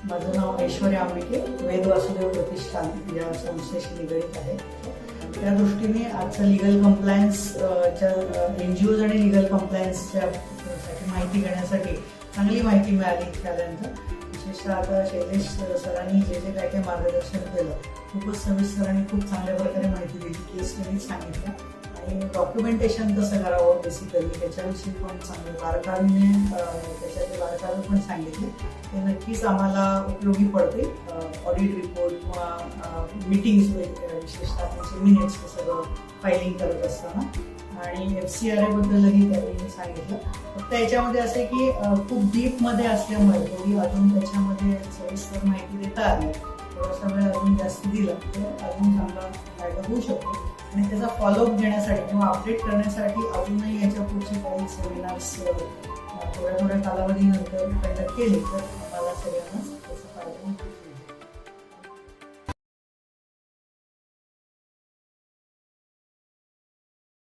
माझं नाव ऐश्वर्या आंबिके, वेद वासुदेव प्रतिष्ठान या संस्थेशी निगडित आहे. त्या दृष्टीने आजचं लिगल कम्प्लायन्सच्या NGOज आणि लिगल कम्प्लायन्सच्या साठी माहिती घेण्यासाठी चांगली माहिती मिळाली इथे आल्यानंतर. विशेषतः आता शैलेश सरांनी जे जे काय मार्गदर्शन केलं खूपच सविस्तर आणि खूप चांगल्या प्रकारे माहिती दिली. केस स्टडीज सांगितलं आणि डॉक्युमेंटेशन कसं करावं बेसिकली त्याच्याविषयी पण चांगलं बारकाईने त्याच्यातले बारकावे पण सांगितले. ते नक्कीच आम्हाला उपयोगी पडते ऑडिट रिपोर्ट किंवा मीटिंग्स विशेषतः त्यांचे मिनिट्स सगळं फायलिंग करत असताना. आणि FCRA बद्दलही त्यांनी सांगितलं. फक्त याच्यामध्ये असं की खूप डीपमध्ये असल्यामुळे थोडी अजून त्याच्यामध्ये सविस्तर माहिती देता आली, थोडासा वेळ अजून जास्त दिला तर अजून चांगला फायदा होऊ शकतो. आणि त्याचा फॉलोअप घेण्यासाठी किंवा अपडेट करण्यासाठी अजूनही याच्या पुढचे काही सेमिनार्स थोड्या कालावधीनंतर कंडक्ट केले तर आम्हाला सगळ्यांना